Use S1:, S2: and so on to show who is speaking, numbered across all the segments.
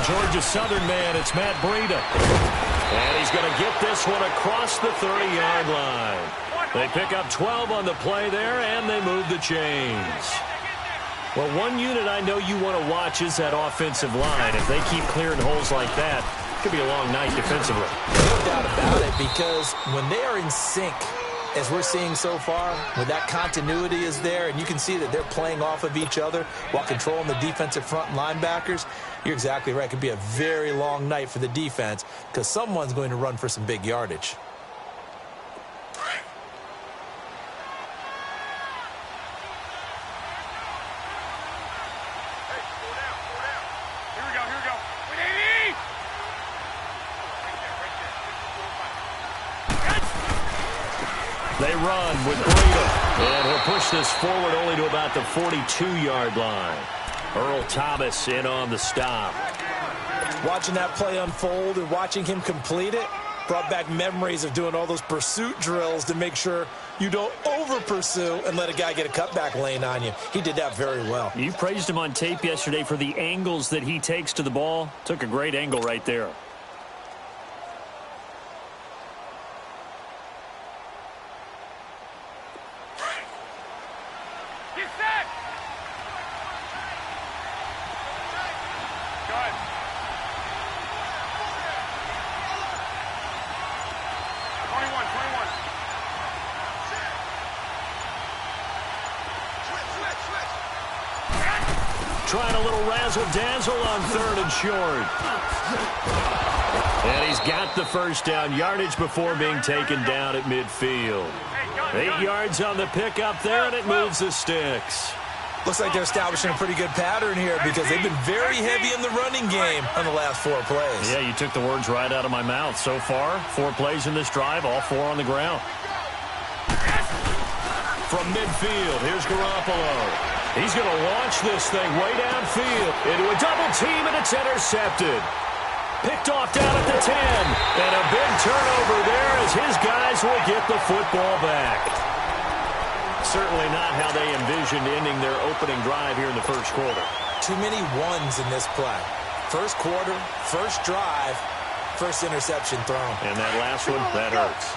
S1: Georgia Southern man, it's Matt Breida. And he's going to get this one across the 30-yard line. They pick up 12 on the play there, and they move the chains. Well, one unit I know you want to watch is that offensive line. If they keep clearing holes like that, it could be a long night defensively.
S2: No doubt about it, because when they are in sync, as we're seeing so far, when that continuity is there, and you can see that they're playing off of each other while controlling the defensive front linebackers, you're exactly right. It could be a very long night for the defense because someone's going to run for some big yardage.
S1: They run with Breida, and he'll push this forward only to about the 42-yard line. Earl Thomas in on the stop.
S2: Watching that play unfold and watching him complete it brought back memories of doing all those pursuit drills to make sure you don't over-pursue and let a guy get a cutback lane on you. He did that very well.
S1: You praised him on tape yesterday for the angles that he takes to the ball. Took a great angle right there. Trying a little razzle-dazzle on 3rd and short. And he's got the first down, yardage before being taken down at midfield. 8 yards on the pickup there, and it moves the sticks.
S2: Looks like they're establishing a pretty good pattern here because they've been very heavy in the running game on the last 4 plays.
S1: Yeah, you took the words right out of my mouth. So far, 4 plays in this drive, all 4 on the ground. From midfield, here's Garoppolo. He's going to launch this thing way downfield into a double team, and it's intercepted. Picked off down at the 10. And a big turnover there as his guys will get the football back. Certainly not how they envisioned ending their opening drive here in the first quarter.
S2: Too many ones in this play. First quarter, first drive, first interception thrown.
S1: And that last one, that hurts.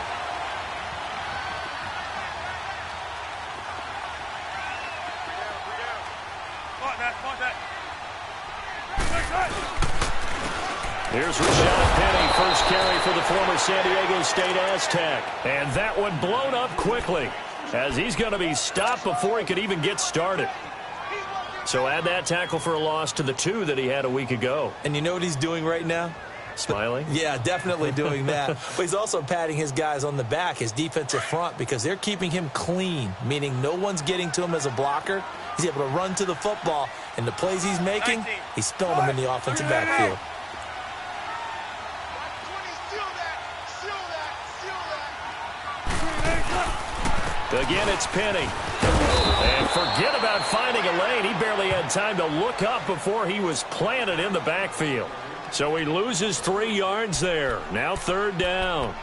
S1: Here's Rashad Penny, first carry for the former San Diego State Aztec. And that one blown up quickly as he's going to be stopped before he could even get started. So add that tackle for a loss to the 2 that he had a week ago.
S2: And you know what he's doing right now?
S1: Smiling?
S2: Yeah, definitely doing that. But he's also patting his guys on the back, his defensive front, because they're keeping him clean, meaning no one's getting to him as a blocker. He's able to run to the football, and the plays he's making, he's spilling them in the offensive backfield.
S1: Again, it's Penny. And forget about finding a lane. He barely had time to look up before he was planted in the backfield. So he loses 3 yards there. Now 3rd down.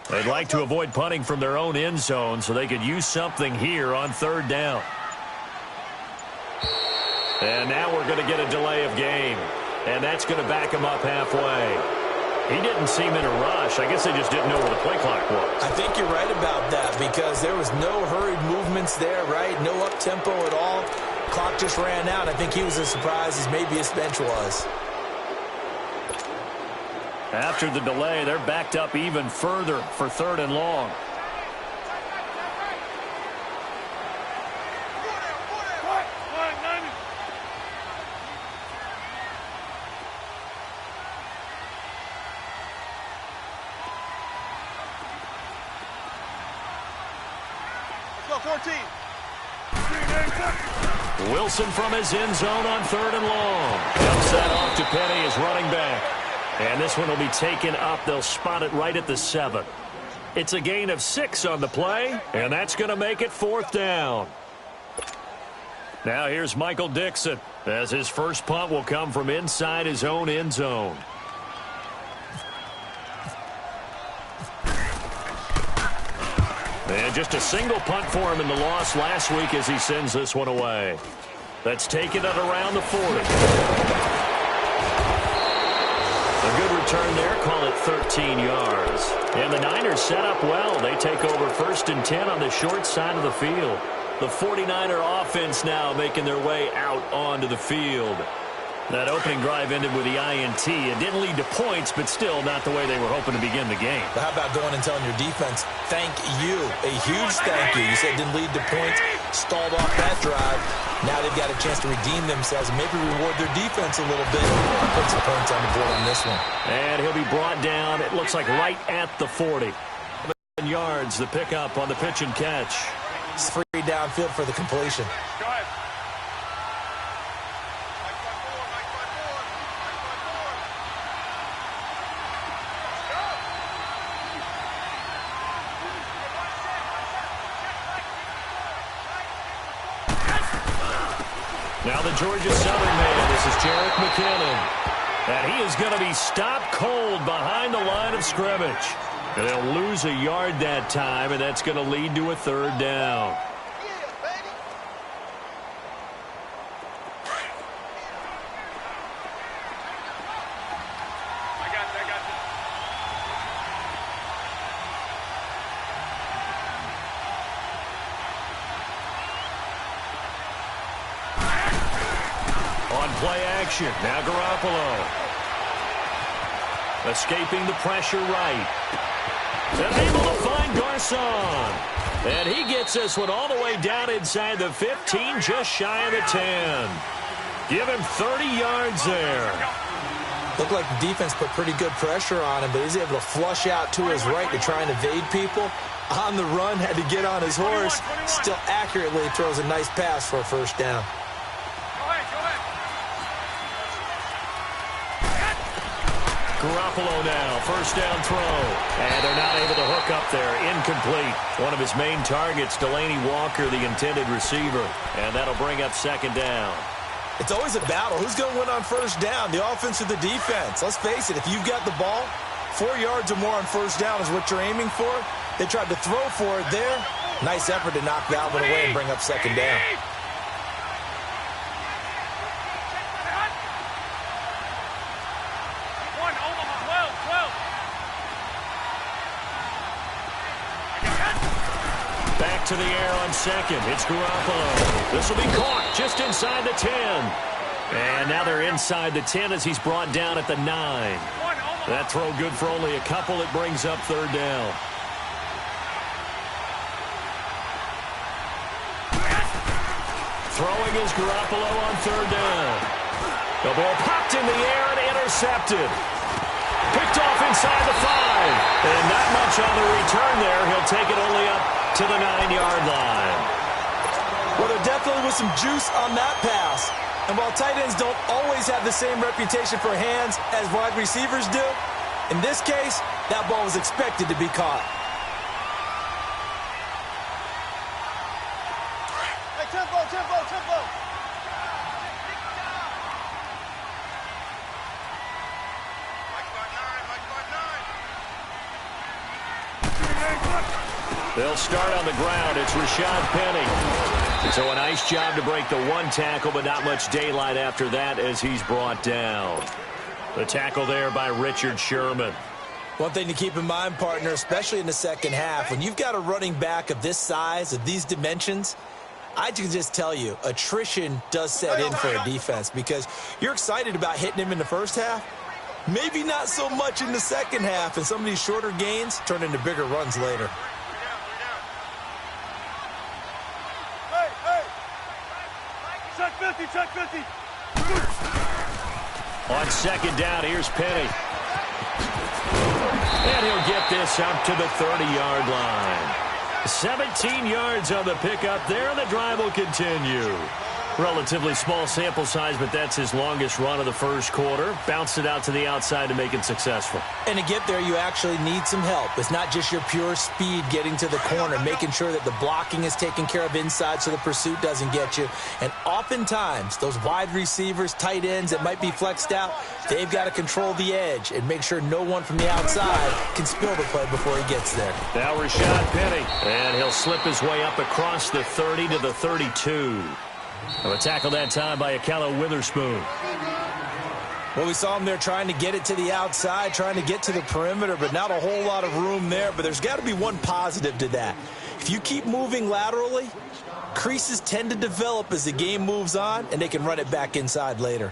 S1: They'd like to avoid punting from their own end zone so they could use something here on 3rd down. And now we're going to get a delay of game. and that's going to back him up halfway. He didn't seem in a rush. I guess they just didn't know where the play clock was.
S2: I think you're right about that because there was no hurried movements there, right? No up-tempo at all. Clock just ran out. I think he was as surprised as maybe his bench was.
S1: After the delay, they're backed up even further for 3rd and long. Wilson from his end zone on 3rd and long. Dumps that off to Penny as running back. And this one will be taken up. They'll spot it right at the 7. It's a gain of 6 on the play, and that's going to make it 4th down. Now here's Michael Dixon as his first punt will come from inside his own end zone. And just a single punt for him in the loss last week as he sends this one away. That's taken it around the 40. A good return there. Call it 13 yards. And the Niners set up well. They take over 1st and 10 on the short side of the field. The 49er offense now making their way out onto the field. That opening drive ended with the INT. It didn't lead to points, but still not the way they were hoping to begin the game.
S2: But how about going and telling your defense, thank you, a huge thank you. You said it didn't lead to points, stalled off that drive. Now they've got a chance to redeem themselves and maybe reward their defense a little bit. Put some points on the board on this one.
S1: And he'll be brought down, it looks like right at the 40. 7 yards, the pickup on the pitch and catch.
S2: It's free downfield for the completion.
S1: Now the Georgia Southern man, this is Jerick McKinnon. And he is going to be stopped cold behind the line of scrimmage. And they'll lose a yard that time, and that's going to lead to a 3rd down. Play action. Now Garoppolo. Escaping the pressure right. And able to find Garcon. And he gets this one all the way down inside the 15, just shy of the 10. Give him 30 yards there.
S2: Looked like the defense put pretty good pressure on him, but he's able to flush out to his right to try and evade people. On the run, had to get on his horse. Still accurately throws a nice pass for a 1st down.
S1: Garoppolo now, 1st down throw. And they're not able to hook up there. Incomplete. One of his main targets, Delaney Walker, the intended receiver. And that'll bring up 2nd down.
S2: It's always a battle. Who's going to win on 1st down, the offense or the defense? Let's face it, if you've got the ball, 4 yards or more on 1st down is what you're aiming for. They tried to throw for it there. Nice effort to knock that one away and bring up 2nd down.
S1: To the air on 2nd. It's Garoppolo. This will be caught just inside the 10. And now they're inside the 10 as he's brought down at the 9. That throw good for only a couple. It brings up 3rd down. Throwing is Garoppolo on 3rd down. The ball popped in the air and intercepted. Picked off inside the 5. And not much on the return there. He'll take it only up to the 9-yard line.
S2: Well, there definitely was some juice on that pass. And while tight ends don't always have the same reputation for hands as wide receivers do, in this case, that ball was expected to be caught.
S3: Hey, tempo, tempo, tempo.
S1: They'll start on the ground. It's Rashad Penny. So a nice job to break the one tackle, but not much daylight after that as he's brought down. The tackle there by Richard Sherman.
S2: One thing to keep in mind, partner, especially in the second half, when you've got a running back of this size, of these dimensions, I can just tell you, attrition does set in for a defense because you're excited about hitting him in the first half. Maybe not so much in the second half, and some of these shorter gains turn into bigger runs later.
S3: Hey! Check 50, check 50!
S1: On second down, here's Penny. And he'll get this up to the 30-yard line. 17 yards on the pickup there, and the drive will continue. Relatively small sample size, but that's his longest run of the first quarter. Bounced it out to the outside to make it successful.
S2: And to get there, you actually need some help. It's not just your pure speed getting to the corner, making sure that the blocking is taken care of inside so the pursuit doesn't get you. And oftentimes, those wide receivers, tight ends that might be flexed out, they've got to control the edge and make sure no one from the outside can spill the play before he gets there.
S1: Now Rashad Penny, and he'll slip his way up across the 30 to the 32. A tackle that time by Akello Witherspoon.
S2: Well, we saw him there trying to get it to the outside, trying to get to the perimeter, but not a whole lot of room there. But there's got to be one positive to that. If you keep moving laterally, creases tend to develop as the game moves on, and they can run it back inside later.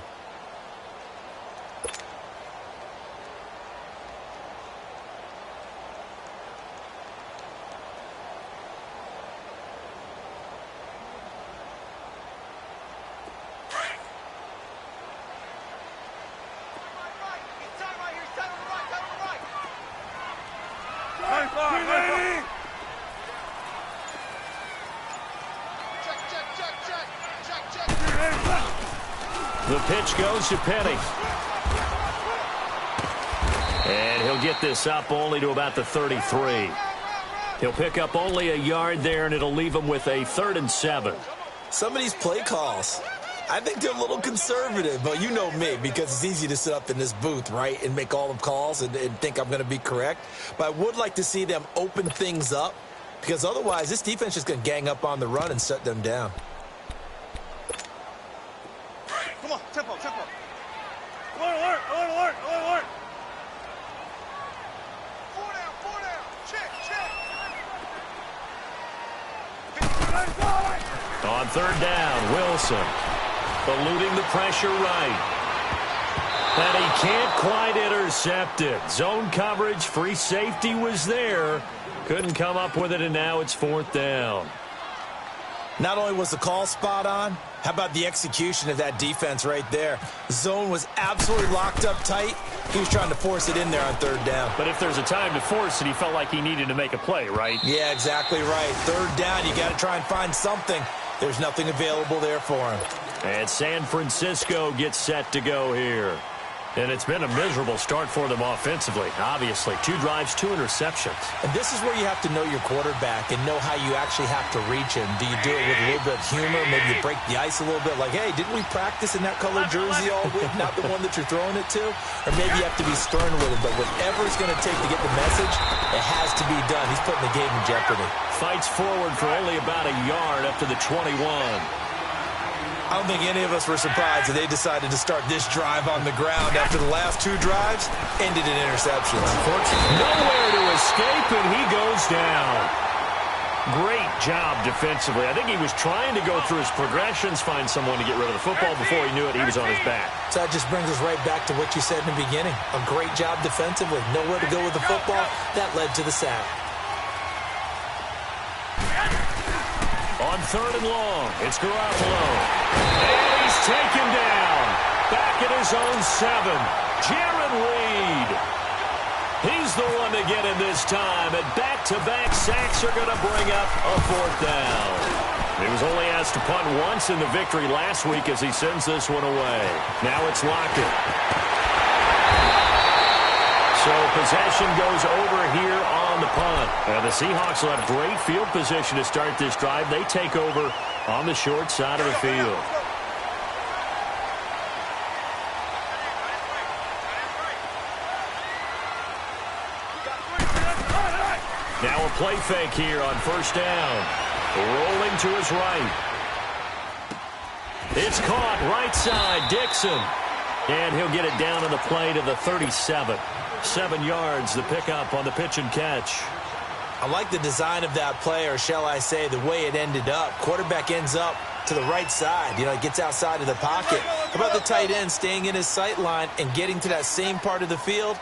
S1: The pitch goes to Penny. And he'll get this up only to about the 33. He'll pick up only a yard there, and it'll leave him with a 3rd and 7.
S2: Some of these play calls, I think they're a little conservative, but you know me, because it's easy to sit up in this booth, right, and make all the calls and think I'm going to be correct. But I would like to see them open things up, because otherwise this defense is going to gang up on the run and shut them down.
S3: Come on, tempo. Alert. 4 down. Check.
S1: On 3rd down, Wilson eluding the pressure right. And he can't quite intercept it. Zone coverage, free safety was there. Couldn't come up with it, and now it's 4th down.
S2: Not only was the call spot on, how about the execution of that defense right there? Zone was absolutely locked up tight. He was trying to force it in there on 3rd down.
S1: But if there's a time to force it, he felt like he needed to make a play, right?
S2: Yeah, exactly right. 3rd down, you got to try and find something. There's nothing available there for him.
S1: And San Francisco gets set to go here. And it's been a miserable start for them offensively, obviously. 2 drives, 2 interceptions.
S2: And this is where you have to know your quarterback and know how you actually have to reach him. Do you do it with a little bit of humor? Maybe you break the ice a little bit like, hey, didn't we practice in that colored jersey all week? Not the one that you're throwing it to? Or maybe you have to be stern with him. But whatever it's going to take to get the message, it has to be done. He's putting the game in jeopardy.
S1: Fights forward for only about a yard up to the 21.
S2: I don't think any of us were surprised that they decided to start this drive on the ground after the last 2 drives ended in interceptions.
S1: Unfortunately, nowhere to escape, and he goes down. Great job defensively. I think he was trying to go through his progressions, find someone to get rid of the football. Before he knew it, he was on his back.
S2: So that just brings us right back to what you said in the beginning. A great job defensively. Nowhere to go with the football. That led to the sack.
S1: On 3rd and long, it's Garoppolo. And he's taken down. Back at his own 7. Jaron Reed. He's the one to get him this time. And back-to-back sacks are going to bring up a 4th down. He was only asked to punt once in the victory last week as he sends this one away. Now it's Lockett. So possession goes over here on the punt. And the Seahawks will have great field position to start this drive. They take over on the short side of the field. Now a play fake here on 1st down. Rolling to his right. It's caught right side, Dixon. And he'll get it down on the play to the 37. 7 yards, the pickup on the pitch and catch.
S2: I like the design of that play, or shall I say the way it ended up. Quarterback ends up to the right side. You know, it gets outside of the pocket. How about the tight end staying in his sight line and getting to that same part of the field,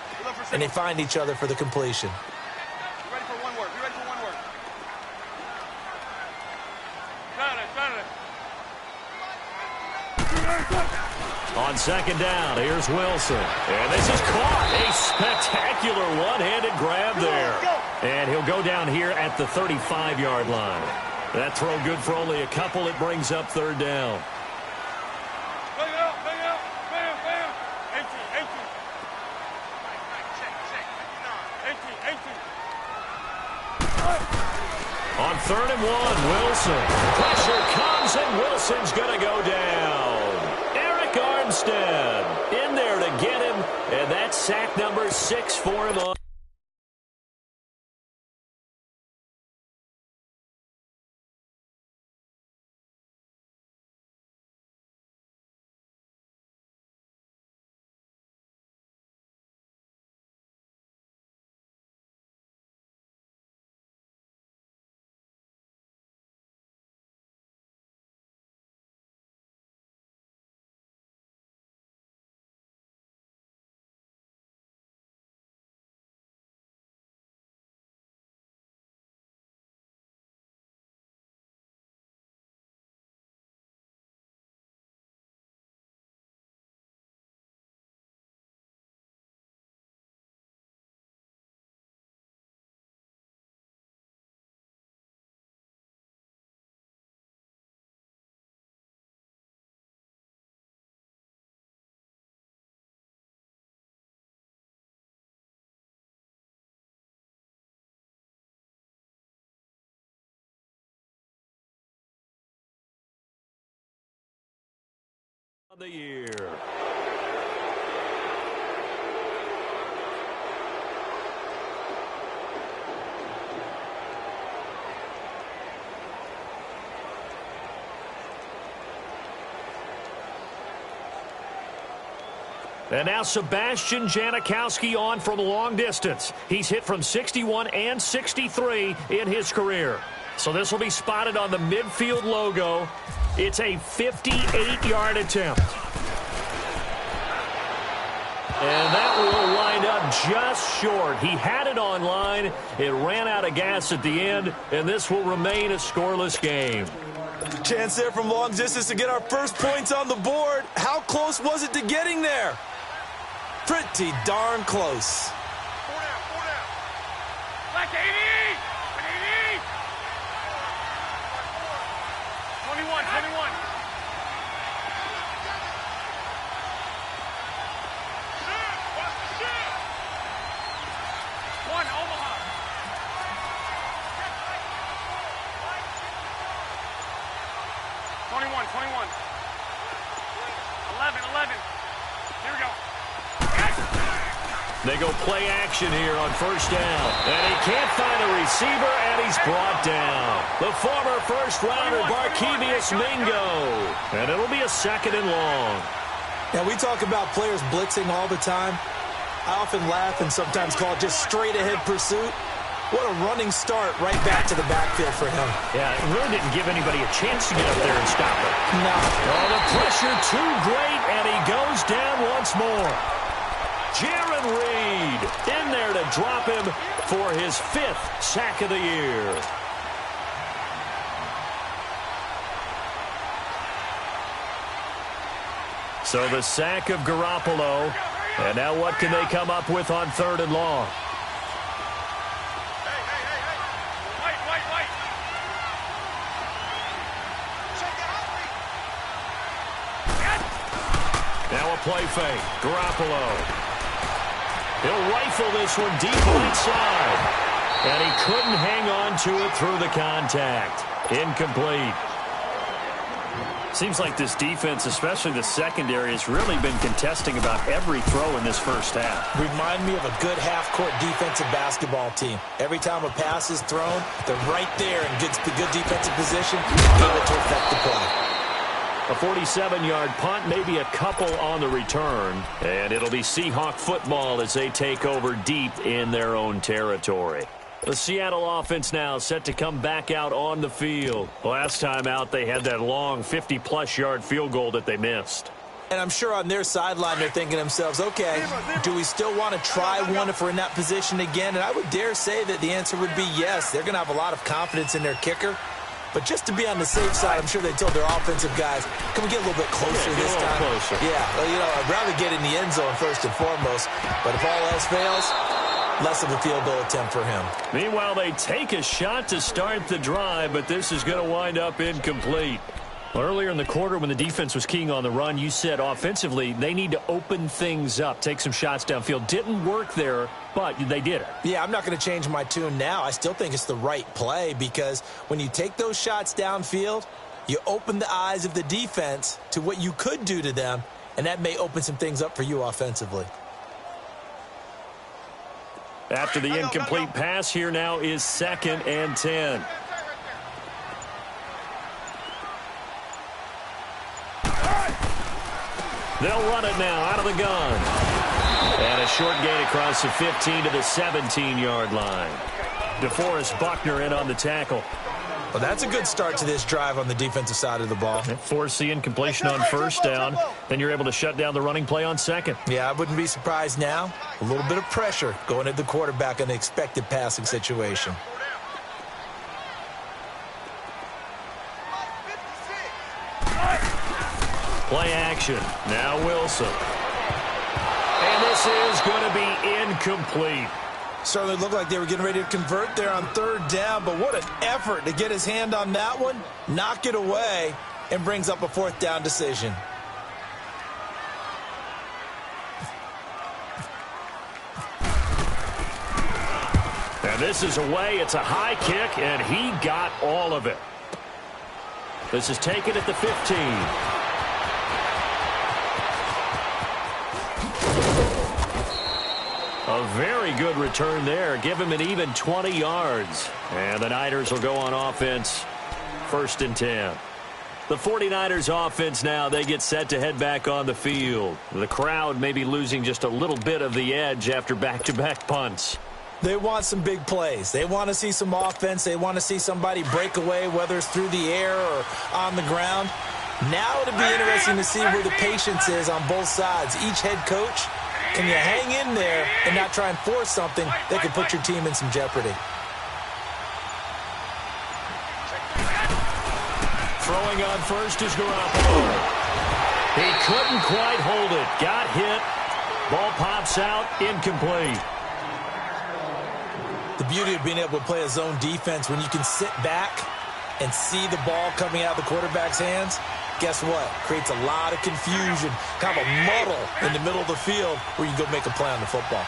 S2: and they find each other for the completion.
S3: Be ready for one word. Be ready for one word. Got it.
S1: On second down, here's Wilson. And this is caught. A spectacular one-handed grab there. And he'll go down here at the 35-yard line. That throw good for only a couple. It brings up third down.
S3: Bang out. Bam, bam. 18. Check. 18.
S1: On third and one, Wilson. Pressure comes, and Wilson's going to go down. Armstead in there to get him, and that's sack number 6 for him on the year. And now Sebastian Janikowski on from long distance. He's hit from 61 and 63 in his career. So this will be spotted on the midfield logo. It's a 58-yard attempt. And that will wind up just short. He had it on line. It ran out of gas at the end, and this will remain a scoreless game.
S2: Chance there from long distance to get our first points on the board. How close was it to getting there? Pretty darn close.
S3: 4 down. Black 80. 21. One, Omaha. 21. 11. Here we go.
S1: They go play action here on first down. And he can't find a receiver, and he's brought down. The former first-rounder, Barkevius Mingo. And it'll be a second and long.
S2: Now, we talk about players blitzing all the time. I often laugh and sometimes call it just straight-ahead pursuit. What a running start right back to the backfield for him.
S1: Yeah, it really didn't give anybody a chance to get up there and stop it.
S2: No.
S1: Oh, the pressure too great, and he goes down once more. Jaron Reed in there to drop him for his 5th sack of the year. So the sack of Garoppolo. And now what can they come up with on third and long?
S3: Wait.
S1: Now a play fake. Garoppolo. He'll rifle this one deep right side. And he couldn't hang on to it through the contact. Incomplete. Seems like this defense, especially the secondary, has really been contesting about every throw in this first half.
S2: Remind me of a good half-court defensive basketball team. Every time a pass is thrown, they're right there in good defensive position, able to affect the play.
S1: A 47-yard punt, maybe a couple on the return. And it'll be Seahawk football as they take over deep in their own territory. The Seattle offense now set to come back out on the field. Last time out, they had that long 50-plus yard field goal that they missed.
S2: And I'm sure on their sideline they're thinking to themselves, okay, do we still want to try one if we're in that position again? And I would dare say that the answer would be yes. They're going to have a lot of confidence in their kicker. But just to be on the safe side, I'm sure they told their offensive guys, can we get a little bit closer this time?
S1: Closer.
S2: Yeah, well, you know, I'd rather get in the end zone first and foremost. But if all else fails, less of a field goal attempt for him.
S1: Meanwhile, they take a shot to start the drive, but this is going to wind up incomplete. Earlier in the quarter when the defense was keying on the run, you said offensively they need to open things up, take some shots downfield. Didn't work there, but they did it.
S2: Yeah, I'm not going to change my tune now. I still think it's the right play because when you take those shots downfield, you open the eyes of the defense to what you could do to them, and that may open some things up for you offensively.
S1: After the incomplete pass, here now is 2nd and 10. They'll run it now out of the gun. And a short gain across the 15 to the 17-yard line. DeForest Buckner in on the tackle.
S2: Well, that's a good start to this drive on the defensive side of the ball.
S1: Force the incompletion on first down. Then you're able to shut down the running play on second.
S2: Yeah, I wouldn't be surprised now. A little bit of pressure going at the quarterback in an expected passing situation.
S1: Play action. Now Wilson. And this is going to be incomplete.
S2: Certainly looked like they were getting ready to convert there on third down, but what an effort to get his hand on that one, knock it away, and brings up a fourth down decision.
S1: And this is away. It's a high kick, and he got all of it. This is taken at the 15. A very good return there. Give him an even 20 yards. And the Niners will go on offense. 1st and 10. The 49ers offense now, they get set to head back on the field. The crowd may be losing just a little bit of the edge after back-to-back punts.
S2: They want some big plays. They want to see some offense. They want to see somebody break away, whether it's through the air or on the ground. Now it'll be interesting to see where the patience is on both sides. Each head coach, can you hang in there and not try and force something that could put your team in some jeopardy?
S1: Throwing on first is Garoppolo. He couldn't quite hold it. Got hit. Ball pops out. Incomplete.
S2: The beauty of being able to play a zone defense when you can sit back and see the ball coming out of the quarterback's hands, guess what? Creates a lot of confusion, kind of a muddle in the middle of the field where you can go make a play on the football.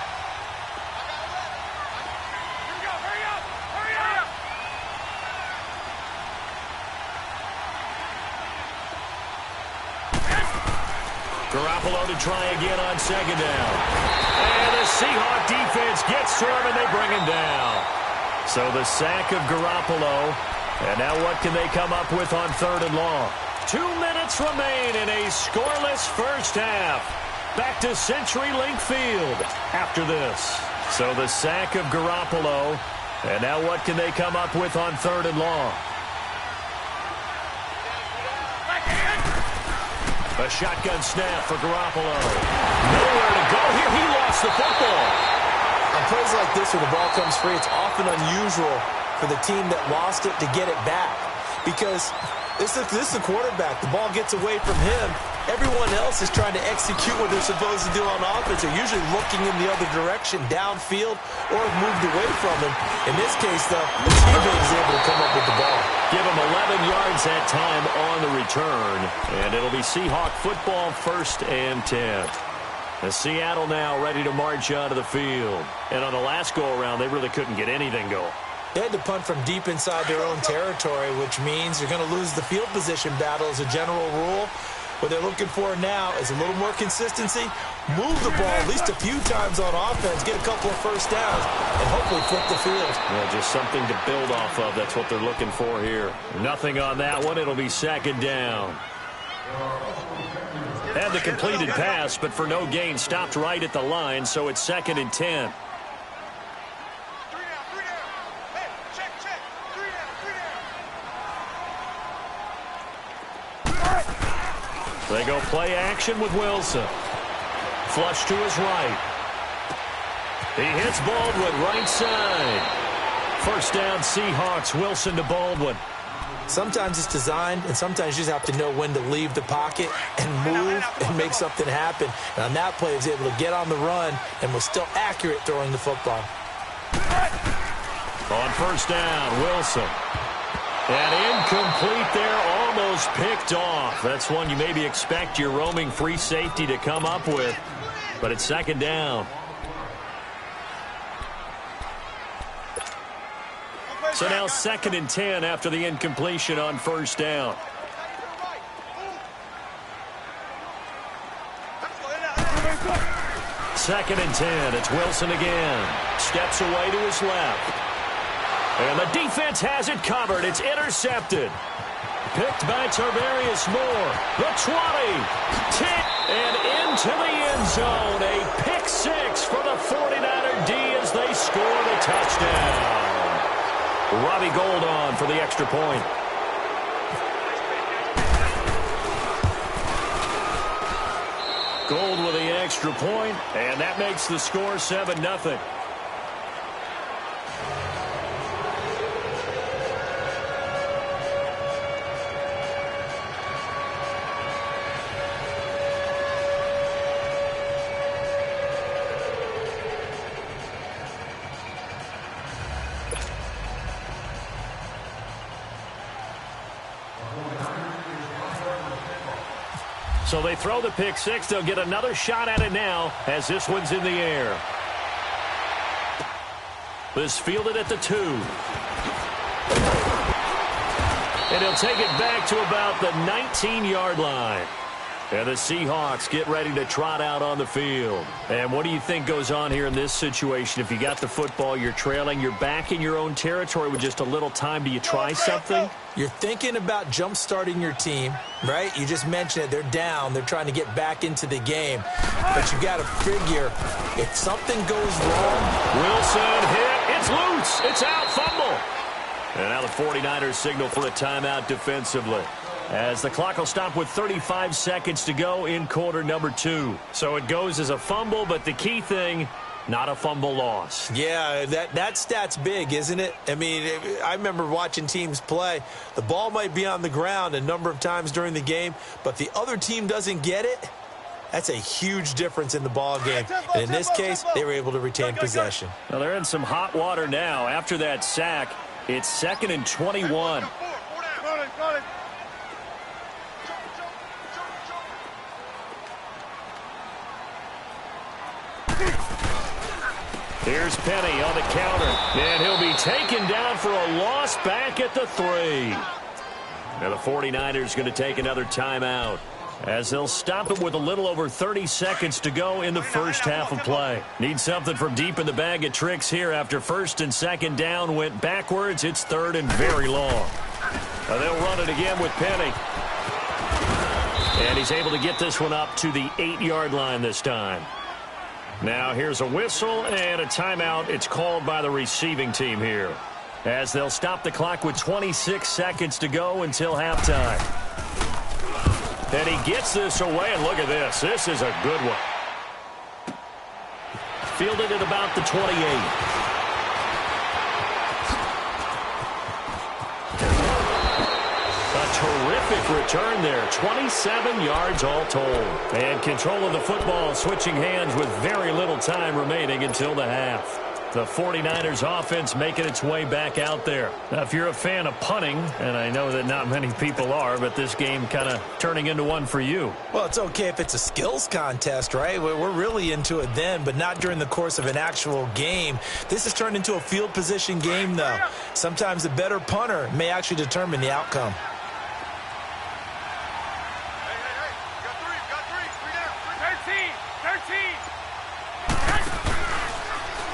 S1: Garoppolo to try again on 2nd down. And the Seahawk defense gets to him, and they bring him down. So the sack of Garoppolo. And now what can they come up with on 3rd and long? 2 minutes remain in a scoreless first half. Back to CenturyLink Field after this. So the sack of Garoppolo. And now what can they come up with on 3rd and long? A shotgun snap for Garoppolo. Nowhere to go here. He lost the football.
S2: On plays like this where the ball comes free, it's often unusual for the team that lost it to get it back. Because this is the quarterback. The ball gets away from him. Everyone else is trying to execute what they're supposed to do on offense. They're usually looking in the other direction, downfield, or have moved away from him. In this case, though, the teammate is able to come up with the ball.
S1: Give him 11 yards that time on the return. And it'll be Seahawk football 1st and 10. The Seattle now ready to march onto the field. And on the last go-around, they really couldn't get anything going.
S2: They had to punt from deep inside their own territory, which means you're going to lose the field position battle as a general rule. What they're looking for now is a little more consistency, move the ball at least a few times on offense, get a couple of first downs, and hopefully flip the field.
S1: Yeah, just something to build off of. That's what they're looking for here. Nothing on that one. It'll be 2nd down. Had the completed pass, but for no gain, stopped right at the line, so it's 2nd and 10. They go play action with Wilson. Flush to his right. He hits Baldwin right side. First down, Seahawks. Wilson to Baldwin.
S2: Sometimes it's designed, and sometimes you just have to know when to leave the pocket and move and make something happen. And on that play, he was able to get on the run and was still accurate throwing the football.
S1: On first down, Wilson. And incomplete there, almost picked off. That's one you maybe expect your roaming free safety to come up with. But it's 2nd down. So now 2nd and 10 after the incompletion on first down. Second and 10. It's Wilson again. Steps away to his left. And the defense has it covered. It's intercepted. Picked by Tarvarius Moore. The 20. 10. And into the end zone. A pick six for the 49er D as they score the touchdown. Robbie Gould on for the extra point. Gould with the extra point, and that makes the score 7-0. So they throw the pick six. They'll get another shot at it now as this one's in the air. This fielded at the 2. And he'll take it back to about the 19-yard line. And the Seahawks get ready to trot out on the field. And what do you think goes on here in this situation? If you got the football, you're trailing, you're back in your own territory with just a little time. Do you try something?
S2: You're thinking about jump-starting your team, right? You just mentioned it. They're down. They're trying to get back into the game. But you got to figure if something goes wrong.
S1: Wilson hit. It's loose. It's out. Fumble. And now the 49ers signal for a timeout defensively, as the clock will stop with 35 seconds to go in quarter number 2. So it goes as a fumble, but the key thing, not a fumble loss.
S2: Yeah, that stat's big, isn't it? I mean, I remember watching teams play. The ball might be on the ground a number of times during the game, but the other team doesn't get it. That's a huge difference in the ball game. And in this case, they were able to retain possession.
S1: Well, they're in some hot water now. After that sack, it's 2nd and 21. Here's Penny on the counter, and he'll be taken down for a loss back at the 3. Now the 49ers going to take another timeout, as they'll stop it with a little over 30 seconds to go in the first half of play. Need something from deep in the bag of tricks here after 1st and 2nd down went backwards. It's 3rd and very long. Now they'll run it again with Penny. And he's able to get this one up to the 8-yard line this time. Now here's a whistle and a timeout. It's called by the receiving team here, as they'll stop the clock with 26 seconds to go until halftime. And he gets this away, and look at this. This is a good one. Fielded at about the 28. Terrific return there. 27 yards all told. And control of the football switching hands with very little time remaining until the half. The 49ers offense making its way back out there. Now, if you're a fan of punting, and I know that not many people are, but this game kind of turning into one for you.
S2: Well, it's okay if it's a skills contest, right? We're really into it then, but not during the course of an actual game. This has turned into a field position game, though. Sometimes the better punter may actually determine the outcome.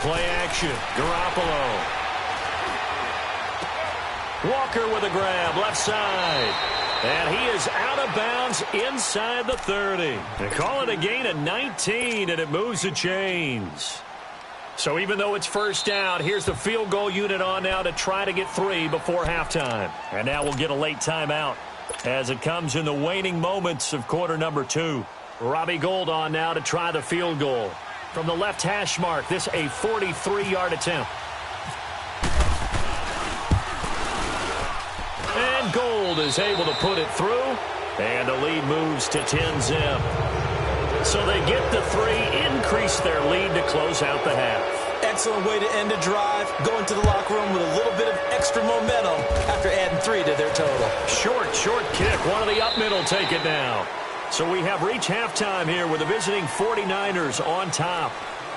S1: Play action. Garoppolo. Walker with a grab, left side. And he is out of bounds inside the 30. They call it a gain of 19, and it moves the chains. So even though it's first down, here's the field goal unit on now to try to get 3 before halftime. And now we'll get a late timeout as it comes in the waning moments of quarter number 2. Robbie Gould on now to try the field goal. From the left hash mark, this a 43-yard attempt. And Gould is able to put it through, and the lead moves to 10-zip. So they get the 3, increase their lead to close out the half.
S2: Excellent way to end a drive, going to the locker room with a little bit of extra momentum after adding 3 to their total.
S1: Short kick. One of the up middle take it now. So we have reached halftime here with the visiting 49ers on top.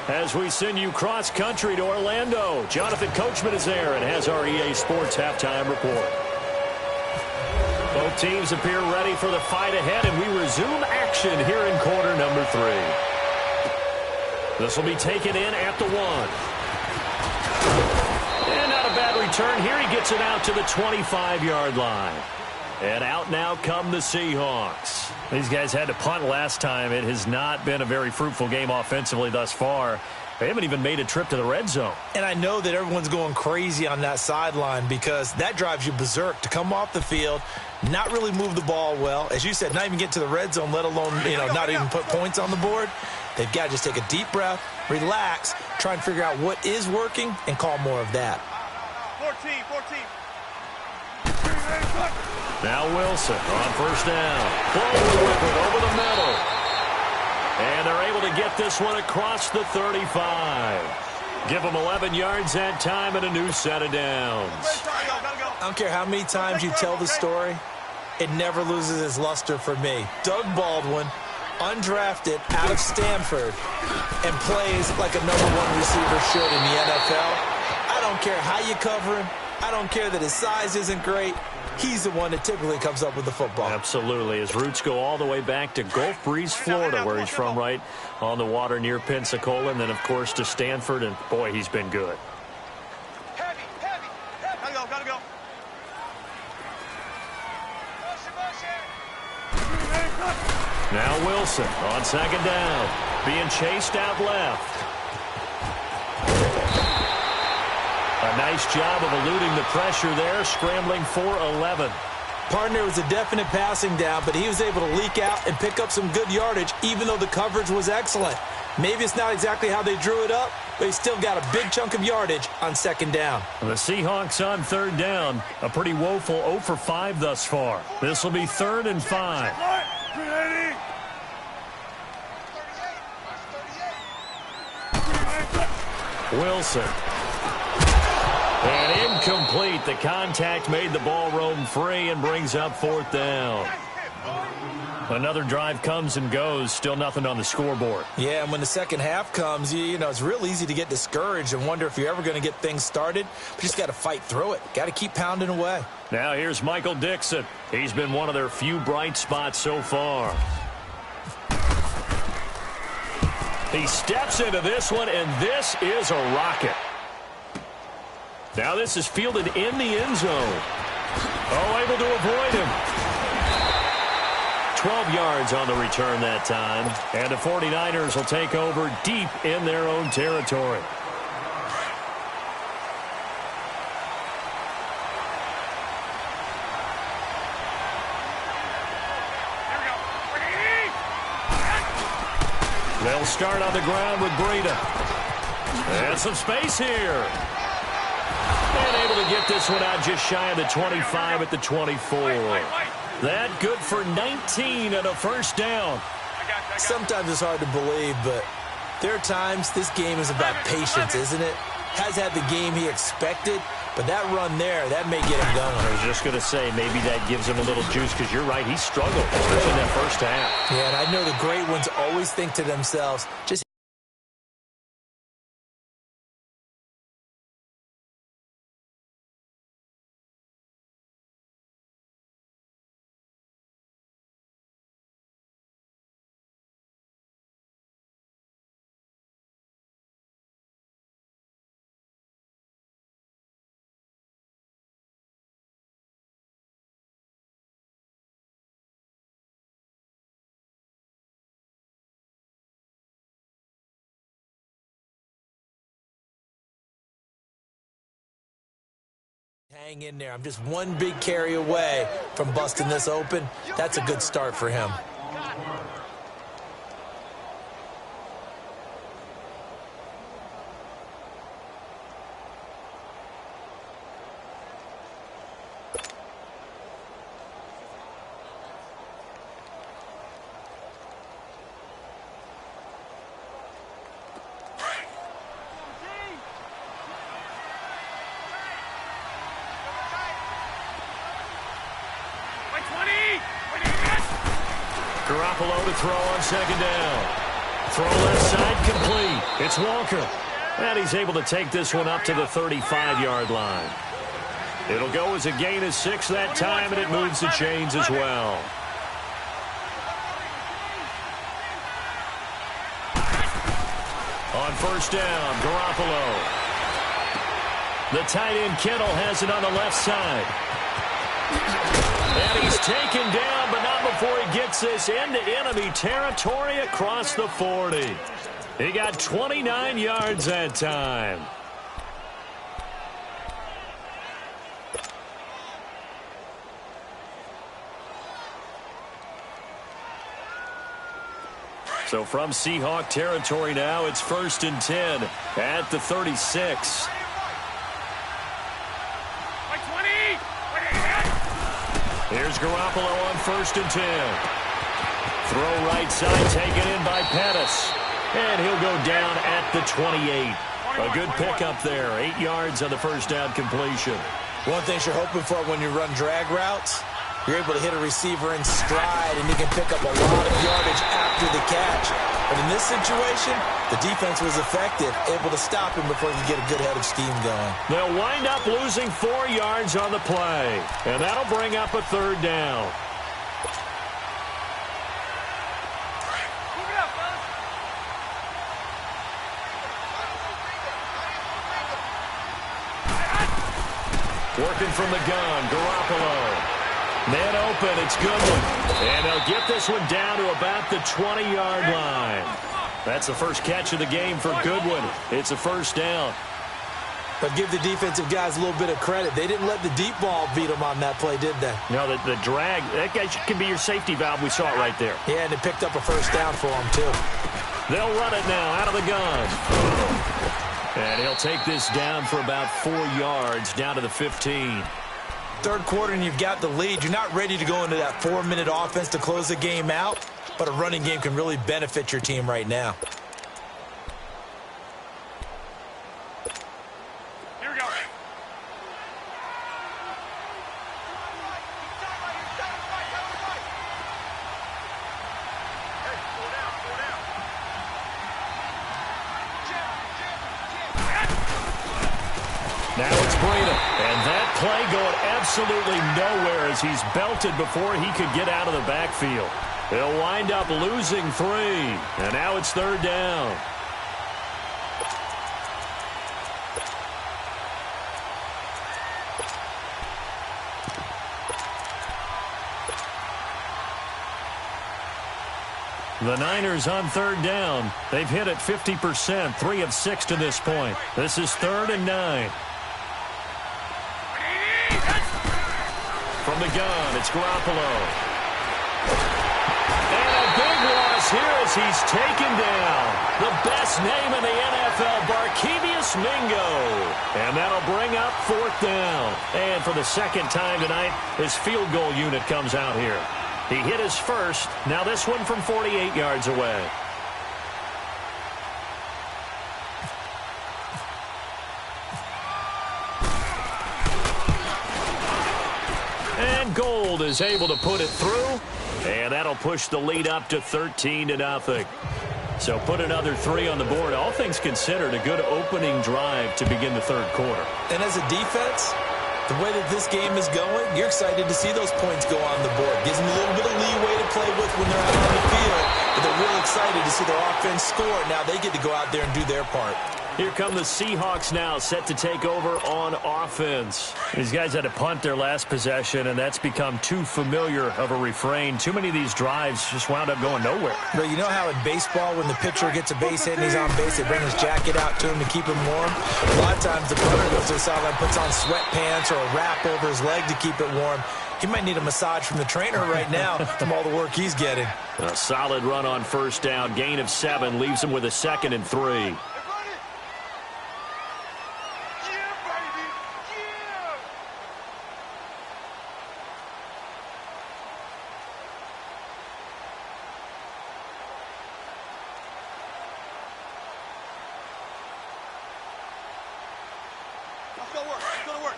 S1: As we send you cross-country to Orlando, Jonathan Coachman is there and has our EA Sports halftime report. Both teams appear ready for the fight ahead, and we resume action here in quarter number 3. This will be taken in at the 1. And not a bad return here. He gets it out to the 25-yard line. And out now come the Seahawks. These guys had to punt last time. It has not been a very fruitful game offensively thus far. They haven't even made a trip to the red zone.
S2: And I know that everyone's going crazy on that sideline because that drives you berserk to come off the field, not really move the ball well. As you said, not even get to the red zone, let alone, not even put points on the board. They've got to just take a deep breath, relax, try and figure out what is working, and call more of that.
S3: 14.
S1: Now Wilson on first down. Forward with it over the middle. And they're able to get this one across the 35. Give them 11 yards that time and a new set of downs.
S2: I don't care how many times you tell the story, it never loses its luster for me. Doug Baldwin, undrafted out of Stanford, and plays like a #1 receiver should in the NFL. I don't care how you cover him. I don't care that his size isn't great. He's the one that typically comes up with the football.
S1: Absolutely. His roots go all the way back to Gulf Breeze, Florida, where he's from, right on the water near Pensacola, and then, of course, to Stanford, and, boy, he's been good.
S3: Heavy. Gotta go.
S1: Now Wilson on second down, being chased out left. A nice job of eluding the pressure there, scrambling for 11.
S2: Partner was a definite passing down, but he was able to leak out and pick up some good yardage, even though the coverage was excellent. Maybe it's not exactly how they drew it up, but he still got a big chunk of yardage on second down.
S1: The Seahawks on third down, a pretty woeful 0 for 5 thus far. This will be 3rd and 5. Wilson. And incomplete. The contact made the ball roam free and brings up 4th down. Another drive comes and goes. Still nothing on the scoreboard.
S2: Yeah, and when the second half comes, it's real easy to get discouraged and wonder if you're ever going to get things started. But you just got to fight through it. Got to keep pounding away.
S1: Now here's Michael Dixon. He's been one of their few bright spots so far. He steps into this one, and this is a rocket. Now this is fielded in the end zone. Oh, able to avoid him. 12 yards on the return that time. And the 49ers will take over deep in their own territory. They'll start on the ground with Breida. And some space here. And able to get this one out just shy of the 25 at the 24. That good for 19 and a first down.
S2: Sometimes it's hard to believe, but there are times this game is about patience, isn't it? Has had the game he expected, but that run there, that may get him going.
S1: I was just going to say, maybe that gives him a little juice, because you're right, he struggled, especially in that first half.
S2: Yeah, and I know the great ones always think to themselves, just Hang in there. I'm just one big carry away from busting this open. That's a good start for him.
S1: Garoppolo to throw on second down. Throw left side complete. It's Walker. And he's able to take this one up to the 35-yard line. It'll go as a gain of 6 that time, and it moves the chains as well. On first down, Garoppolo. The tight end Kittle has it on the left side. And he's taken down, but not before he gets this into enemy territory across the 40. He got 29 yards that time. So from Seahawk territory now, it's 1st and 10 at the 36. Here's Garoppolo on 1st and 10. Throw right side, taken in by Pettis. And he'll go down at the 28. A good pickup there. 8 yards on the first down completion.
S2: One thing you're hoping for when you run drag routes, you're able to hit a receiver in stride, and you can pick up a lot of yardage after the catch. But in this situation, the defense was effective, able to stop him before he could get a good head of steam going.
S1: They'll wind up losing 4 yards on the play, and that'll bring up a 3rd down. Working from the gun, Garoppolo. Man open, it's Goodwin. And they'll get this one down to about the 20-yard line. That's the first catch of the game for Goodwin. It's a 1st down.
S2: But give the defensive guys a little bit of credit. They didn't let the deep ball beat them on that play, did they?
S1: No, the drag, that guy can be your safety valve. We saw it right there.
S2: Yeah, and they picked up a 1st down for him, too.
S1: They'll run it now out of the gun. And he'll take this down for about 4 yards, down to the 15.
S2: 3rd quarter and you've got the lead. You're not ready to go into that 4-minute offense to close the game out, but a running game can really benefit your team right now.
S3: Here we go.
S1: Now it's Breida, and that play going absolutely nowhere as he's belted before he could get out of the backfield. They'll wind up losing 3, and now it's 3rd down. The Niners on 3rd down. They've hit it 50%, 3 of 6 to this point. This is 3rd and 9. From the gun, it's Garoppolo. And a big loss here as he's taken down. The best name in the NFL, Barkevious Mingo. And that'll bring up 4th down. And for the 2nd time tonight, his field goal unit comes out here. He hit his first. Now this one from 48 yards away. And Gold is able to put it through. And that'll push the lead up to 13-0. So put another 3 on the board. All things considered, a good opening drive to begin the 3rd quarter.
S2: And as a defense, the way that this game is going, you're excited to see those points go on the board. Gives them a little bit of leeway to play with when they're out on the field. But they're real excited to see their offense score. Now they get to go out there and do their part.
S1: Here come the Seahawks now, set to take over on offense. These guys had to punt their last possession, and that's become too familiar of a refrain. Too many of these drives just wound up going nowhere.
S2: But you know how in baseball, when the pitcher gets a base hit and he's on base, they bring his jacket out to him to keep him warm? A lot of times the punter goes to the sideline, puts on sweatpants or a wrap over his leg to keep it warm. He might need a massage from the trainer right now from all the work he's getting.
S1: A solid run on first down. Gain of 7 leaves him with a 2nd and 3.
S3: Let's go work. Let's go to work.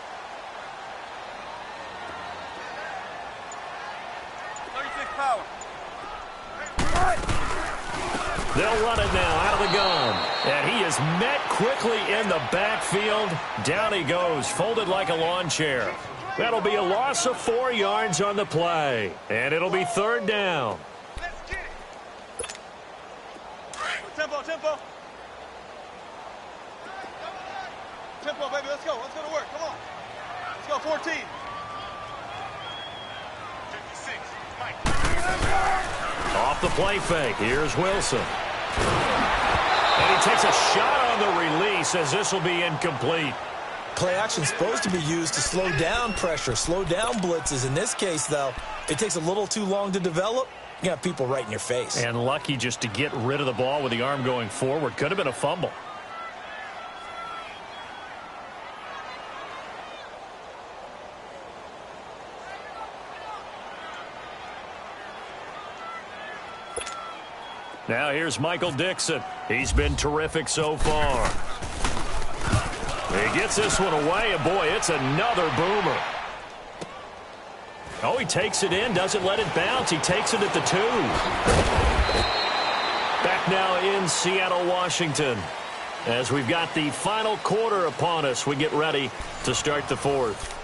S3: 36 power.
S1: They'll run it now out of the gun. And he is met quickly in the backfield. Down he goes, folded like a lawn chair. That'll be a loss of 4 yards on the play. And it'll be 3rd down.
S3: Let's get it. Tempo, tempo. Tempo, baby. Let's go. Let's go to work. Come on. Let's go, 14. 56. Mike.
S1: Off the play fake. Here's Wilson. And he takes a shot on the release as this will be incomplete.
S2: Play action is supposed to be used to slow down pressure, slow down blitzes. In this case, though, it takes a little too long to develop. You got people right in your face.
S1: And lucky just to get rid of the ball with the arm going forward. Could have been a fumble. Now here's Michael Dixon. He's been terrific so far. He gets this one away, and boy, it's another boomer. Oh, he takes it in, doesn't let it bounce. He takes it at the 2. Back now in Seattle, Washington. As we've got the final quarter upon us, we get ready to start the 4th.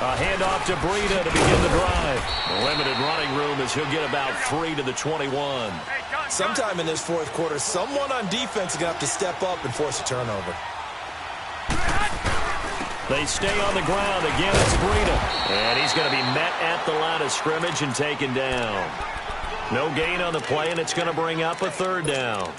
S1: A handoff to Breida to begin the drive. Limited running room as he'll get about 3 to the 21.
S2: Sometime in this 4th quarter, someone on defense is going to have to step up and force a turnover.
S1: They stay on the ground. Again, it's Breida. And he's going to be met at the line of scrimmage and taken down. No gain on the play, and it's going to bring up a 3rd down.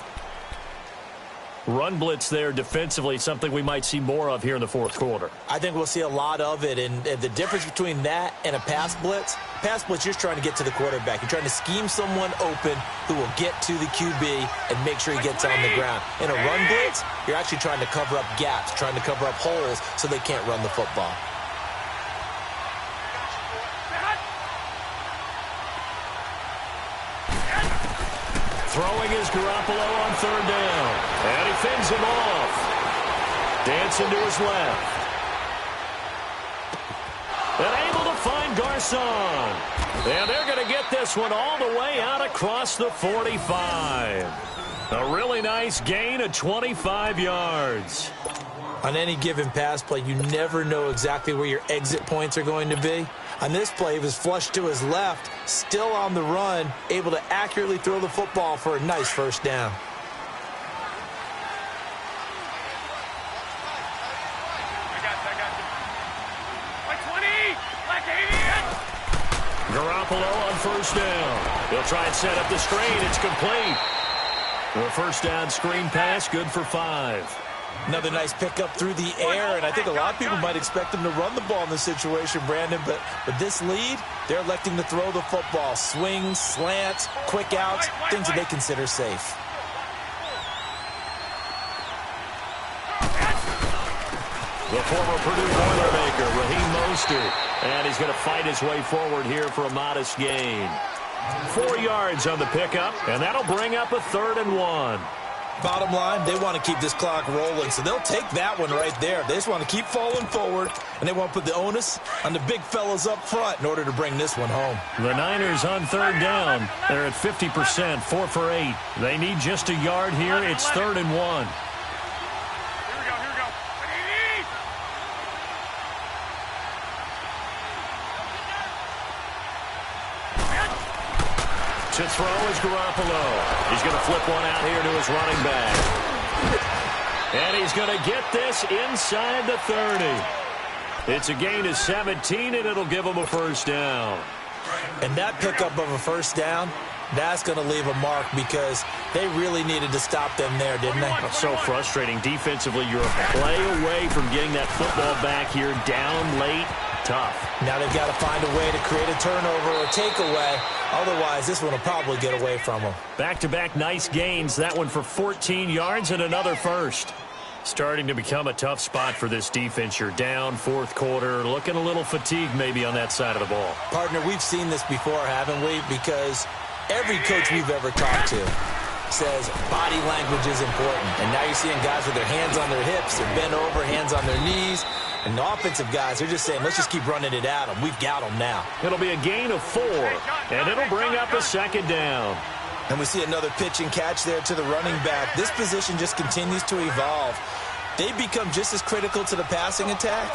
S1: Run blitz there defensively, something we might see more of here in the 4th quarter.
S2: I think we'll see a lot of it, and the difference between that and a pass blitz, you're just trying to get to the quarterback. You're trying to scheme someone open who will get to the QB and make sure he gets on the ground. In a run blitz, you're actually trying to cover up gaps, trying to cover up holes so they can't run the football.
S1: Throwing is Garoppolo on 3rd down. And he fends him off. Dancing to his left. And able to find Garcon. And they're going to get this one all the way out across the 45. A really nice gain of 25 yards.
S2: On any given pass play, you never know exactly where your exit points are going to be. On this play, he was flushed to his left, still on the run, able to accurately throw the football for a nice 1st down.
S1: Garoppolo on 1st down. He'll try and set up the screen. It's complete. The 1st down screen pass, good for 5.
S2: Another nice pickup through the air, and I think a lot of people might expect him to run the ball in this situation, Brandon, but with this lead, they're electing to throw the football. Swings, slants, quick outs, things that they consider safe.
S1: The former Purdue Boilermaker, Raheem Mostert, and he's going to fight his way forward here for a modest gain. 4 yards on the pickup, and that'll bring up a 3rd and 1.
S2: Bottom line, they want to keep this clock rolling, so they'll take that one right there. They just want to keep falling forward, and they want to put the onus on the big fellas up front in order to bring this one home.
S1: The Niners on third down. They're at 50%, 4 for 8. They need just a yard here. It's 3rd and 1. To throw is Garoppolo. He's going to flip one out here to his running back. And he's going to get this inside the 30. It's a gain of 17, and it'll give him a first down.
S2: And that pickup of a first down, that's going to leave a mark because they really needed to stop them there, didn't they?
S1: It's so frustrating. Defensively, you're a play away from getting that football back here down late. Tough.
S2: Now they've got to find a way to create a turnover or takeaway. Otherwise, this one will probably get away from them.
S1: Back-to-back nice gains. That one for 14 yards and another first. Starting to become a tough spot for this defense. You're down, fourth quarter, looking a little fatigued maybe on that side of the ball.
S2: Partner, we've seen this before, haven't we? Because every coach we've ever talked to says body language is important. And now you're seeing guys with their hands on their hips, they're bent over, hands on their knees. And the offensive guys are just saying, let's just keep running it at them. We've got them now.
S1: It'll be a gain of 4, and it'll bring up a second down.
S2: And we see another pitch and catch there to the running back. This position just continues to evolve. They become just as critical to the passing attack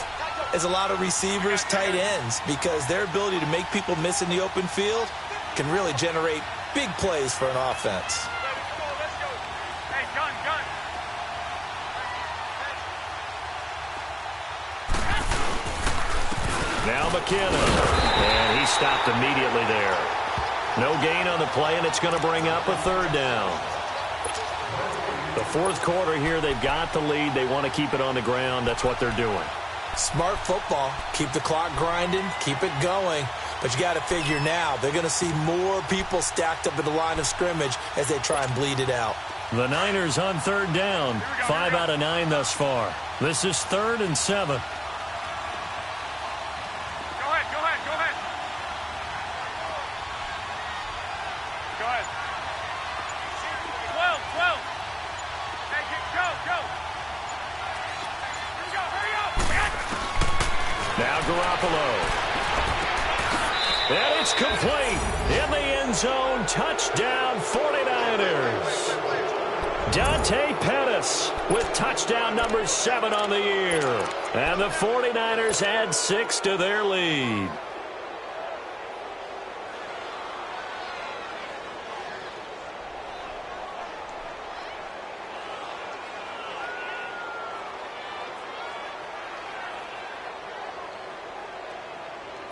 S2: as a lot of receivers, tight ends, because their ability to make people miss in the open field can really generate big plays for an offense.
S1: Now McKinnon, and he stopped immediately there. No gain on the play, and it's going to bring up a third down. The fourth quarter here, they've got the lead. They want to keep it on the ground. That's what they're doing.
S2: Smart football. Keep the clock grinding. Keep it going. But you got to figure now, they're going to see more people stacked up at the line of scrimmage as they try and bleed it out.
S1: The Niners on third down. 5 out of 9 thus far. This is 3rd and 7. Now Garoppolo. And it's complete. In the end zone. Touchdown 49ers. Dante Pettis with touchdown number 7 on the year. And the 49ers add 6 to their lead.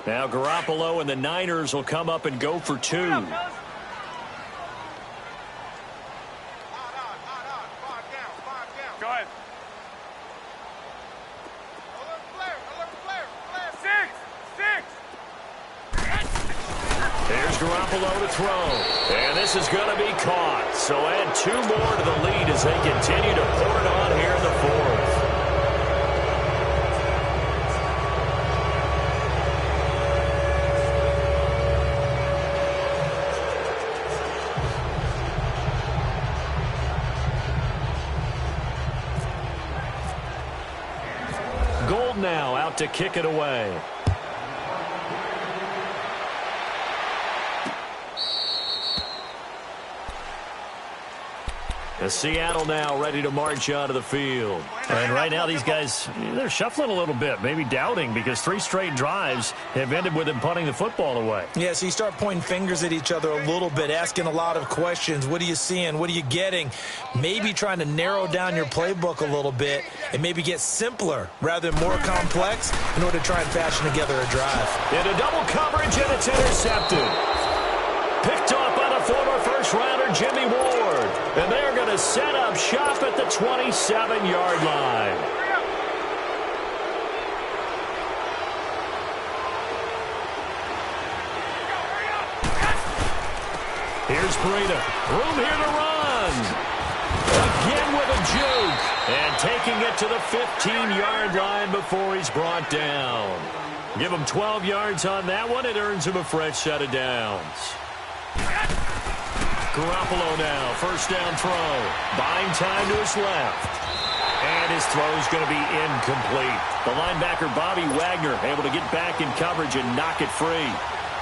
S1: Now Garoppolo and the Niners will come up and go for 2.
S3: Go ahead.
S1: There's Garoppolo to throw. And this is going to be caught. So add 2 more to the lead as they continue to pour it on here in the fourth. Now out to kick it away. Seattle now ready to march out of the field. And right now these guys, they're shuffling a little bit, maybe doubting, because 3 straight drives have ended with them punting the football away.
S2: Yeah, so you start pointing fingers at each other a little bit, asking a lot of questions. What are you seeing? What are you getting? Maybe trying to narrow down your playbook a little bit and maybe get simpler rather than more complex in order to try and fashion together a drive.
S1: Into double coverage, and it's intercepted. Picked off by the former first-rounder Jimmy Ward. And they're going to set up shop at the 27-yard line. Here's Breida. Room here to run. Again with a juke. And taking it to the 15-yard line before he's brought down. Give him 12 yards on that one. It earns him a fresh set of downs. Garoppolo now, first down throw. Buying time to his left. And his throw is going to be incomplete. The linebacker, Bobby Wagner, able to get back in coverage and knock it free.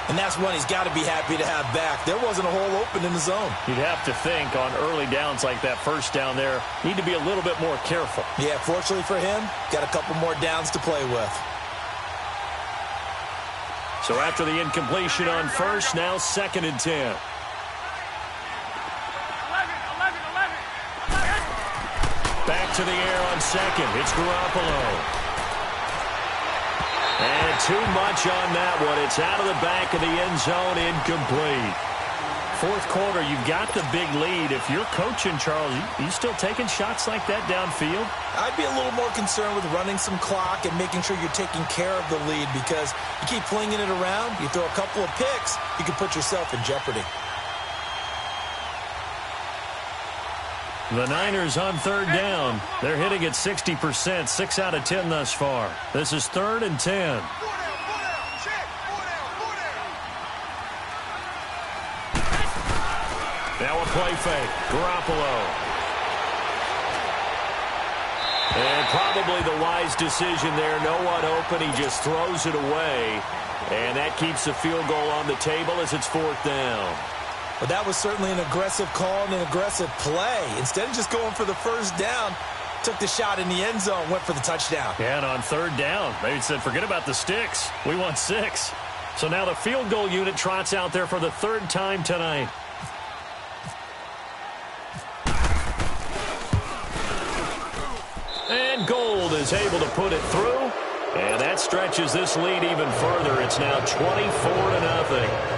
S2: And that's one he's got to be happy to have back. There wasn't a hole open in the zone.
S1: You'd have to think on early downs like that first down there, need to be a little bit more careful.
S2: Yeah, fortunately for him, got a couple more downs to play with.
S1: So after the incompletion on first, now 2nd and 10. Back to the air on second. It's Garoppolo. And too much on that one. It's out of the back of the end zone, incomplete. Fourth quarter, you've got the big lead. If you're coaching, Charles, you still taking shots like that downfield?
S2: I'd be a little more concerned with running some clock and making sure you're taking care of the lead, because you keep flinging it around, you throw a couple of picks, you can put yourself in jeopardy.
S1: The Niners on third down. They're hitting at 60%, 6 out of 10 thus far. This is 3rd and 10. Now a play fake. Garoppolo. And probably the wise decision there. No one open. He just throws it away. And that keeps the field goal on the table as it's 4th down.
S2: But that was certainly an aggressive call and an aggressive play. Instead of just going for the first down, took the shot in the end zone, went for the touchdown.
S1: Yeah, and on third down, they said, forget about the sticks. We want 6. So now the field goal unit trots out there for the 3rd time tonight. And Gold is able to put it through. And that stretches this lead even further. It's now 24-0.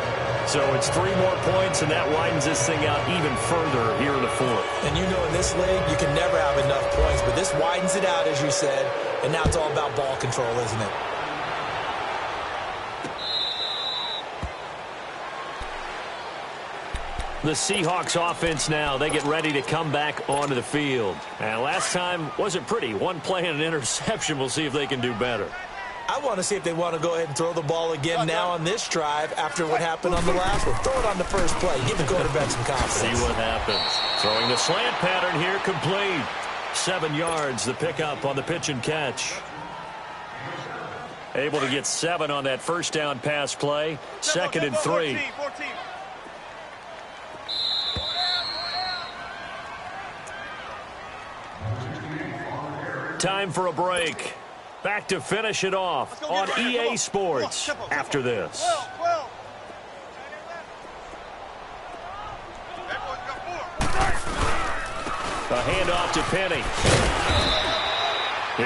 S1: So it's 3 more points, and that widens this thing out even further here in the 4th.
S2: And you know in this league, you can never have enough points, but this widens it out, as you said, and now it's all about ball control, isn't it?
S1: The Seahawks offense now, they get ready to come back onto the field. And last time wasn't pretty. One play and an interception. We'll see if they can do better.
S2: I want to see if they want to go ahead and throw the ball again now on this drive after what happened on the last one. Throw it on the first play. Give the quarterback some confidence.
S1: See what happens. Throwing the slant pattern here, complete. 7 yards, the pickup on the pitch and catch. Able to get 7 on that first down pass play. 2nd and 3. Time for a break. Back to finish it off on EA Sports after this. A handoff to Penny.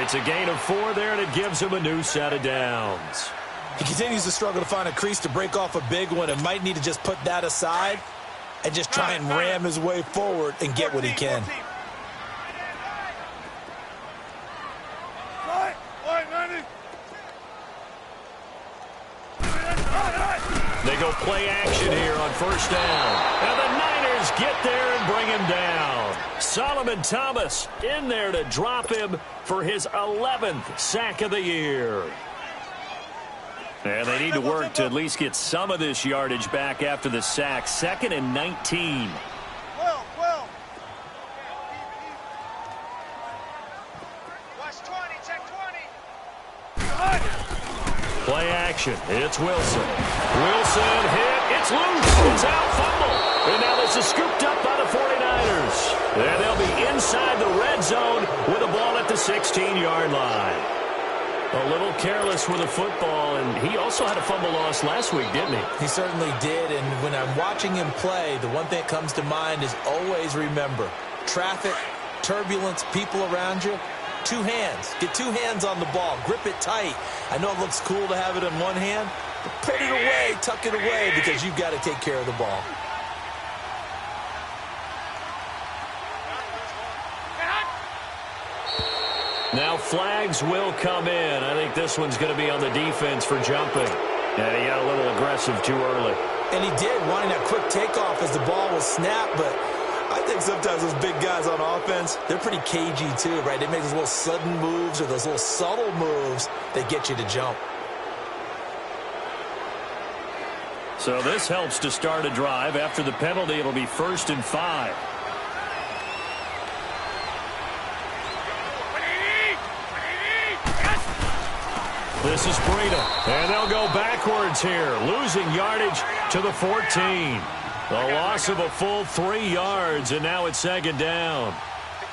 S1: It's a gain of 4 there, and it gives him a new set of downs.
S2: He continues to struggle to find a crease to break off a big one, and might need to just put that aside and just try and ram his way forward and get what he can.
S1: They go play action here on first down. And the Niners get there and bring him down. Solomon Thomas in there to drop him for his 11th sack of the year. And they need to work to at least get some of this yardage back after the sack. 2nd and 19. Play action. It's Wilson. Wilson hit. It's loose. It's out. Fumble. And now this is scooped up by the 49ers. And they'll be inside the red zone with a ball at the 16-yard line. A little careless with the football, and he also had a fumble loss last week, didn't he?
S2: He certainly did, and when I'm watching him play, the one thing that comes to mind is always remember, traffic, turbulence, people around you, 2 hands. Get 2 hands on the ball. Grip it tight. I know it looks cool to have it in one hand, but put it away, tuck it away, because you've got to take care of the ball.
S1: Now flags will come in. I think this one's going to be on the defense for jumping. And he got a little aggressive too early.
S2: And he did, wanting that quick takeoff as the ball was snapped, but I think sometimes those big guys on offense, they're pretty cagey too, right? They make those little sudden moves or those little subtle moves that get you to jump.
S1: So this helps to start a drive. After the penalty, it'll be 1st and 5. This is Breida, and they'll go backwards here, losing yardage to the 14. A loss of a full 3 yards, and now it's 2nd down.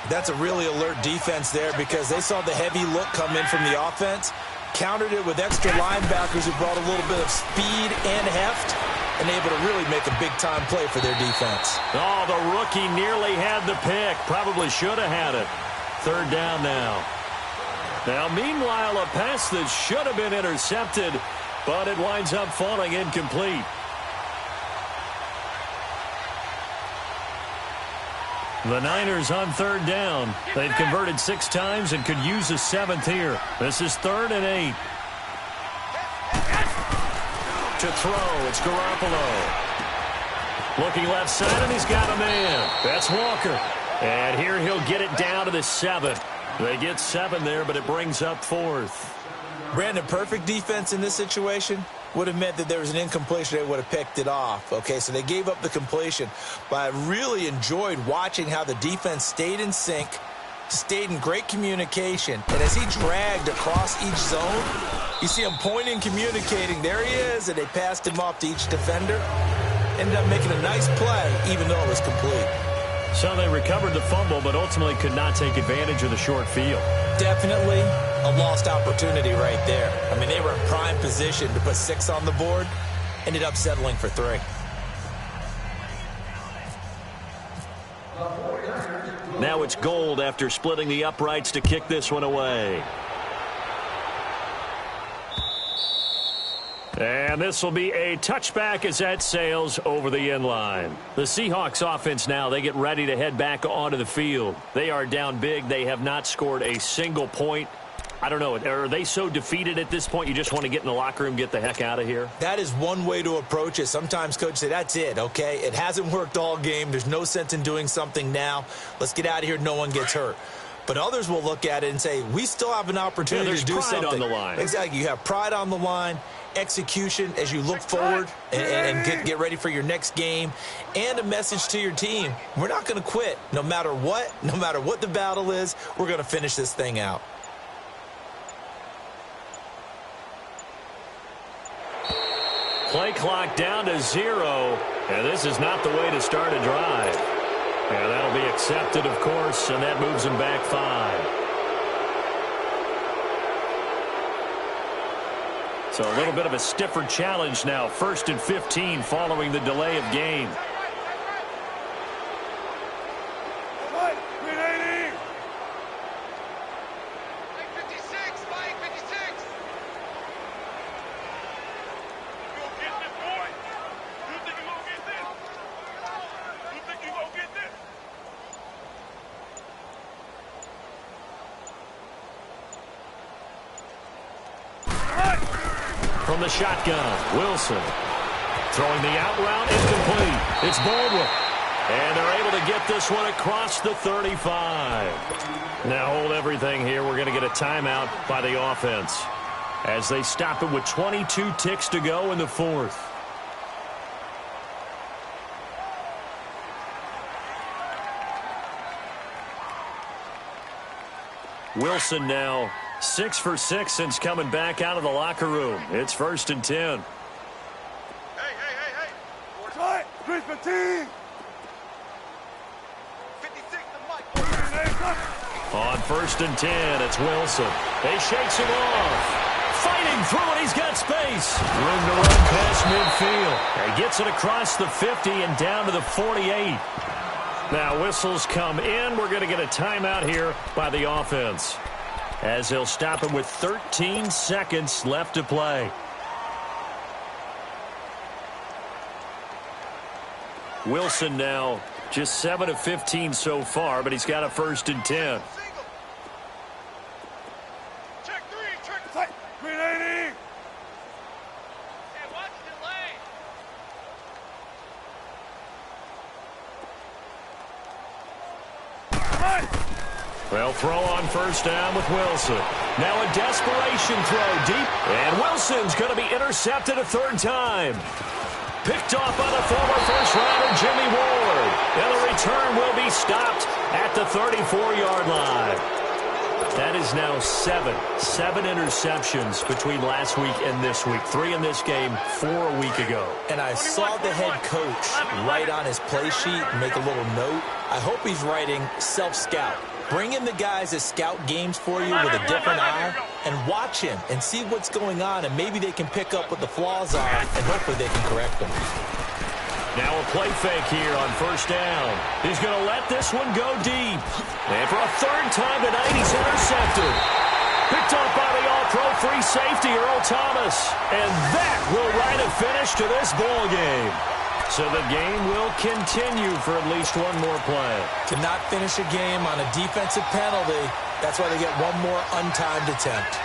S2: That's a really alert defense there because they saw the heavy look come in from the offense, countered it with extra linebackers who brought a little bit of speed and heft, and able to really make a big-time play for their defense.
S1: Oh, the rookie nearly had the pick. Probably should have had it. 3rd down now. Now, meanwhile, a pass that should have been intercepted, but it winds up falling incomplete. The Niners on 3rd down. They've converted 6 times and could use a 7th here. This is 3rd and 8. To throw, it's Garoppolo. Looking left side, and he's got a man. That's Walker. And here he'll get it down to the 7. They get 7 there, but it brings up 4th.
S2: Brandon, perfect defense in this situation would have meant that there was an incompletion. They would have picked it off. Okay, so they gave up the completion. But I really enjoyed watching how the defense stayed in sync, stayed in great communication. And as he dragged across each zone, you see him pointing, communicating. There he is, and they passed him off to each defender. Ended up making a nice play, even though it was complete.
S1: So they recovered the fumble, but ultimately could not take advantage of the short field.
S2: Definitely a lost opportunity right there. I mean, they were in prime position to put 6 on the board. Ended up settling for 3.
S1: Now it's Gold after splitting the uprights to kick this one away. And this will be a touchback as that sails over the end line. The Seahawks offense now, they get ready to head back onto the field. They are down big. They have not scored a single point. I don't know. Are they so defeated at this point you just want to get in the locker room, get the heck out of here?
S2: That is one way to approach it. Sometimes coaches say, that's it, okay? It hasn't worked all game. There's no sense in doing something now. Let's get out of here. No one gets hurt. But others will look at it and say, we still have an opportunity to do something.
S1: There's pride on the line.
S2: Exactly. You have pride on the line, execution as you look forward and get ready for your next game, and a message to your team. We're not going to quit no matter what the battle is. We're going to finish this thing out.
S1: Play clock down to 0, and this is not the way to start a drive. And that'll be accepted, of course, and that moves them back 5. So a little bit of a stiffer challenge now. 1st and 15 following the delay of game. From the shotgun, Wilson. Throwing the out route, incomplete. It's Baldwin. And they're able to get this one across the 35. Now hold everything here. We're going to get a timeout by the offense as they stop it with 22 ticks to go in the 4th. Wilson now 6 for 6 since coming back out of the locker room. It's 1st and 10.
S3: Hey. Right, 315. 56 to Mike.
S1: On 1st and 10, it's Wilson. He shakes him off. Fighting through it, he's got space. Room to run past midfield. He gets it across the 50 and down to the 48. Now whistles come in. We're going to get a timeout here by the offense, as he'll stop him with 13 seconds left to play. Wilson now just 7 of 15 so far, but he's got a 1st and 10.
S3: Check 3. 380. Hey, watch the lane.
S1: Well, throw on 1st down with Wilson. Now a desperation throw deep, and Wilson's going to be intercepted a 3rd time. Picked off by the former first-rounder Jimmy Ward. And the return will be stopped at the 34-yard line. That is now seven interceptions between last week and this week. 3 in this game, 4 a week ago.
S2: And I saw the head coach write on his play sheet, make a little note. I hope he's writing self-scout. Bring in the guys that scout games for you with a different eye and watch him and see what's going on, and maybe they can pick up what the flaws are, and hopefully they can correct them.
S1: Now a play fake here on first down. He's going to let this one go deep. And for a third time tonight, he's intercepted. Picked off by the all-pro free safety, Earl Thomas. And that will write a finish to this ball game. So the game will continue for at least one more play.
S2: To not finish a game on a defensive penalty, that's why they get one more untimed attempt.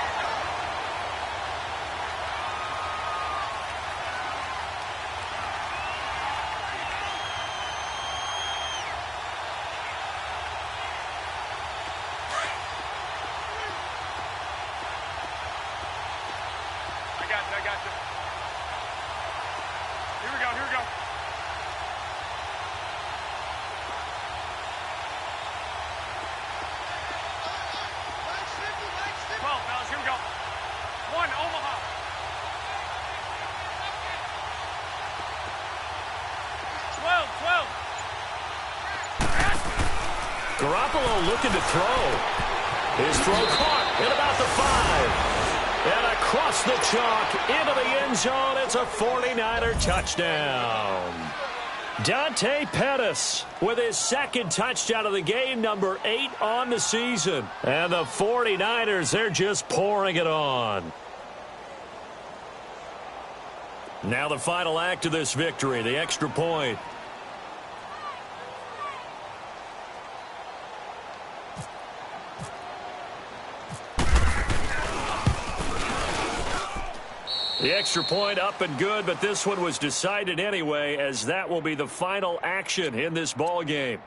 S3: I got you. Here we go. 12, fellas, here we go. 1, Omaha.
S1: Garoppolo looking to throw. His throw caught at about the 5. And across the chalk into the end zone. It's a 49er touchdown. Dante Pettis with his second touchdown of the game, number 8 on the season. And the 49ers, they're just pouring it on. Now the final act of this victory, the extra point. The extra point up and good, but this one was decided anyway, as that will be the final action in this ball game.